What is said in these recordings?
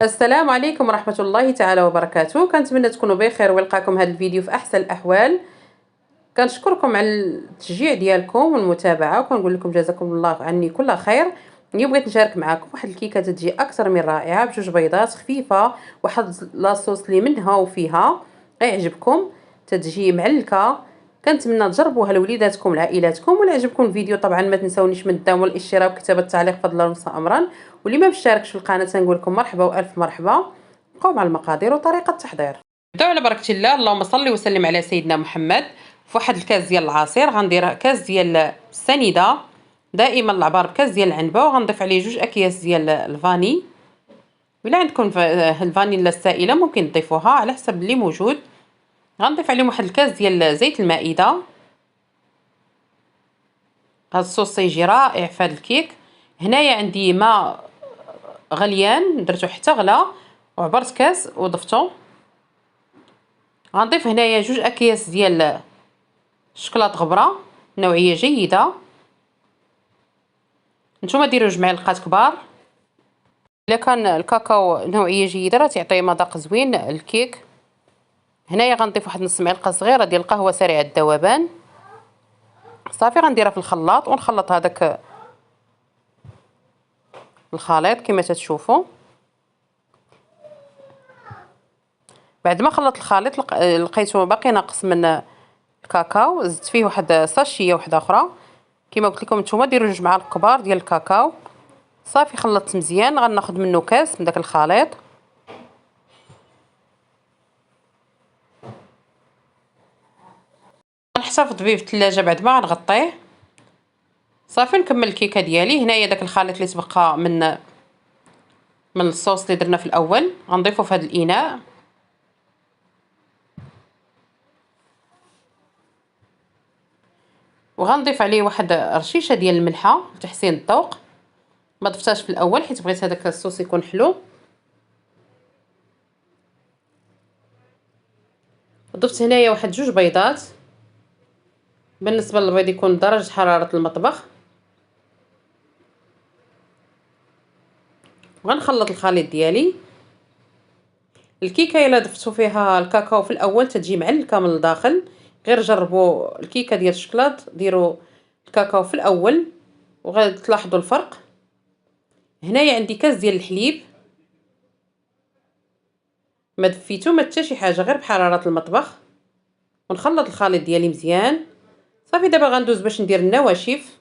السلام عليكم ورحمة الله تعالى وبركاته. كنتمنى تكونوا بخير ويلقاكم هذا الفيديو في احسن الاحوال. كنشكركم على التشجيع ديالكم والمتابعه، وكنقول لكم جزاكم الله عني كل خير. اليوم بغيت نشارك معكم واحد الكيكه تجي اكثر من رائعه بجوج بيضات خفيفه، واحد لاصوص اللي منها وفيها غيعجبكم، تجي معلكه. كنتمنى تجربوها لوليداتكم لعائلاتكم. ولا عجبكم الفيديو طبعا ما تنسونيش من الدعم والاشتراك وكتابه التعليق فضلا ونص امرا. واللي ما مشتركش في القناه نقول لكم مرحبا والف مرحبا. نبقاو مع المقادير وطريقه التحضير. نبداو على بركه الله. اللهم صل وسلم على سيدنا محمد. في واحد الكاس ديال العصير غندير كاس ديال السنيده، دائما العبار بكاس ديال العنبه، وغنضيف عليه 2 اكياس ديال الفاني. الا عندكم الفانيلا السائله ممكن تضيفوها على حسب اللي موجود. غنضيف عليهم واحد الكاس ديال زيت المائده. هذا الصوص يجي رائع في هذا الكيك. هنايا عندي ماء غليان درتو حتى غلا وعبرت كاس وضفته. غنضيف هنايا 2 اكياس ديال الشكلاط غبره نوعيه جيده. نتوما ديروا 2 معالق كبار. الا كان الكاكاو نوعيه جيده راه تعطي مذاق زوين الكيك. هنايا غنضيف واحد نص معلقه صغيره ديال القهوه سريعه الذوبان. صافي غنديرها في الخلاط ونخلط هذاك الخليط كما تشوفوا. بعد ما خلطت الخليط لقيته باقي ناقص من الكاكاو، زدت فيه واحد ساشيه واحده اخرى. كما قلت لكم نتوما ديروا 2 معالق كبار ديال الكاكاو. صافي خلطت مزيان. غناخذ منه كاس من داك الخليط. غنحتفظ به في الثلاجه بعد ما غنغطيه. صافي نكمل الكيكه ديالي. هنايا داك الخليط اللي تبقى من الصوص اللي درنا في الاول غنضيفه في هذا الاناء. وغنضيف عليه واحد رشيشه ديال الملحه لتحسين الذوق، ما ضفتهاش في الاول حيت بغيت هذاك الصوص يكون حلو. ضفت هنايا واحد 2 بيضات. بالنسبه للبيض يكون درجه حراره المطبخ. وغنخلط الخليط ديالي. الكيكه الا ضفتو فيها الكاكاو في الاول تجي معلكه من الداخل. غير جربوا الكيكه ديال الشكلاط ديروا الكاكاو في الاول وغتلاحظوا الفرق. هنايا عندي كاس ديال الحليب، ما دفيتو ما حتى شي حاجه غير بحراره المطبخ. ونخلط الخليط ديالي مزيان. صافي دابا غندوز باش ندير النواشف.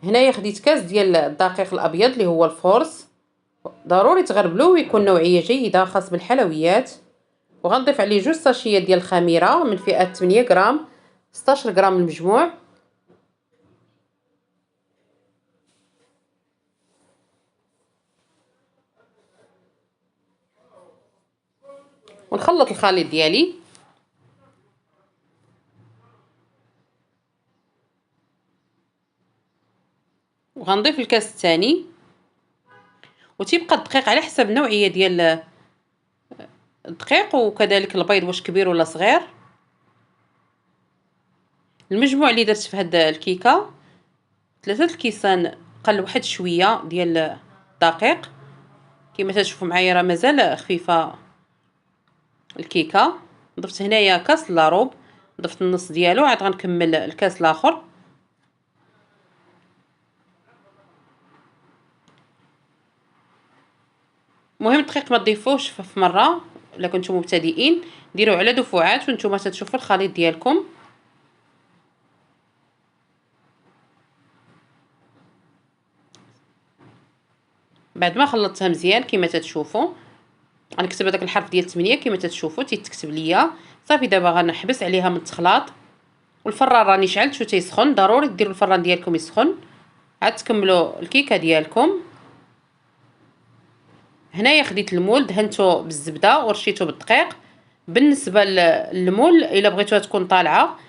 هنايا خديت كاس ديال الدقيق الابيض اللي هو الفورس، ضروري تغربلوه ويكون نوعيه جيده خاص بالحلويات. وغنضيف عليه 2 ساشيات ديال الخميره من فئه 8 غرام، 16 غرام المجموع. ونخلط الخليط ديالي. وغنضيف الكاس الثاني. وتيبقى الدقيق على حسب النوعيه ديال الدقيق، وكذلك البيض واش كبير ولا صغير. المجموع اللي درت في هاد الكيكه 3 الكيسان قل واحد شويه ديال الدقيق. كما تشوفوا معايا راه مازال خفيفه الكيكه. ضفت هنايا كاس لاروب، ضفت النص ديالو، عاد غنكمل الكاس الاخر. مهم الدقيق ما تضيفوش في مره. الا كنتم مبتدئين ديروا على دفعات وانتم تشوفوا الخليط ديالكم. بعد ما خلطتها مزيان كما تشوفوا غنكتب هذاك الحرف ديال 8 كما تشوفوا تيتكتب ليا. صافي دابا غنحبس عليها من التخلاط. والفران راني شعلتو تيسخن، ضروري ديروا الفران ديالكم يسخن عاد تكملوا الكيكه ديالكم. هنايا خديت المول دهنته بالزبده ورشيته بالدقيق. بالنسبه للمول الا بغيتوها تكون طالعه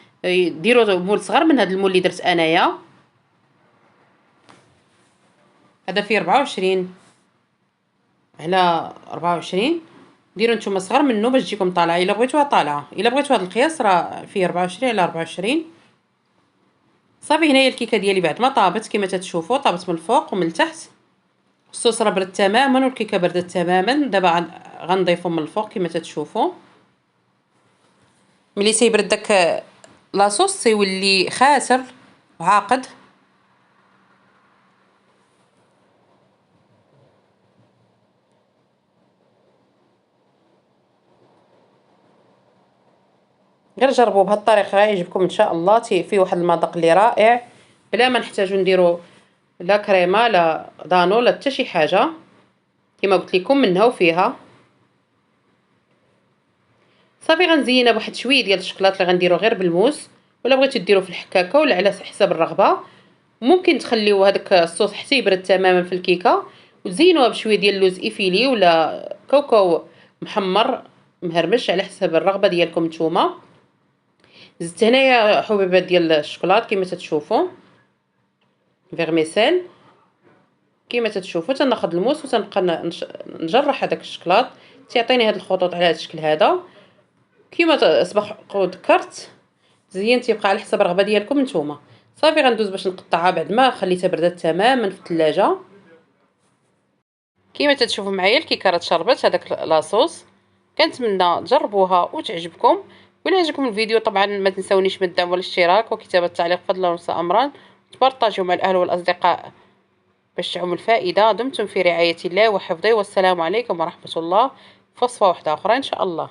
ديروا مول صغر من هذا المول اللي درت انايا. هذا فيه 24 على 24. ديروا نتوما صغر منه باش تجيكم طالعه. الا بغيتوها طالعه، الا بغيتوا هذا القياس راه فيه 24 على 24. صافي هنايا الكيكه ديالي بعد ما طابت كما تشوفوا طابت من الفوق ومن التحت. الصوص راه برد تماما والكيكه بردت تماما. دابا غنضيفهم من الفوق كما تتشوفوا. ملي تيبرد داك لاصوص تيولي خاسر وعاقد. غير جربوا بهذه الطريقه غيعجبكم ان شاء الله. فيه واحد المذاق اللي رائع بلا ما نحتاجو نديرو لا كريمه لا دانو لا حتى شي حاجه. كما قلت لكم منها وفيها. صافي غنزينها بواحد شويه ديال الشكلاط اللي غنديرو غير بالموس، ولا بغيتو ديرو في الحكاكه ولا على حسب الرغبه. ممكن تخليو هذاك الصوص حتى يبرد تماما في الكيكه وتزينوها بشويه ديال اللوز ايفيلي ولا كاوكاو محمر مهرمش على حسب الرغبه ديالكم نتوما. زدت هنايا حبيبات ديال الشكلاط كما تتشوفوا فيغميسيل. كما تتشوفوا تناخذ الموس وتنبقى نجرح هذاك الشكلاط تيعطيني هاد الخطوط على هذا الشكل هذا. كما سبق ذكرت تزيين تيبقى على حسب الرغبه ديالكم نتوما. صافي غندوز باش نقطعها بعد ما خليتها بردات تماما في الثلاجه. كما تتشوفوا معايا الكيكه راه تشربت هذاك لاصوص. كنتمنى تجربوها وتعجبكم. ولا عجبكم الفيديو طبعا ما تنسونيش من الدعم والاشتراك وكتابه التعليق فضلا ونساء امرا. تبارطاجيو مع الاهل والاصدقاء باش تعم الفائده. دمتم في رعايه الله وحفظه والسلام عليكم ورحمه الله. في وصفه واحده اخرى ان شاء الله.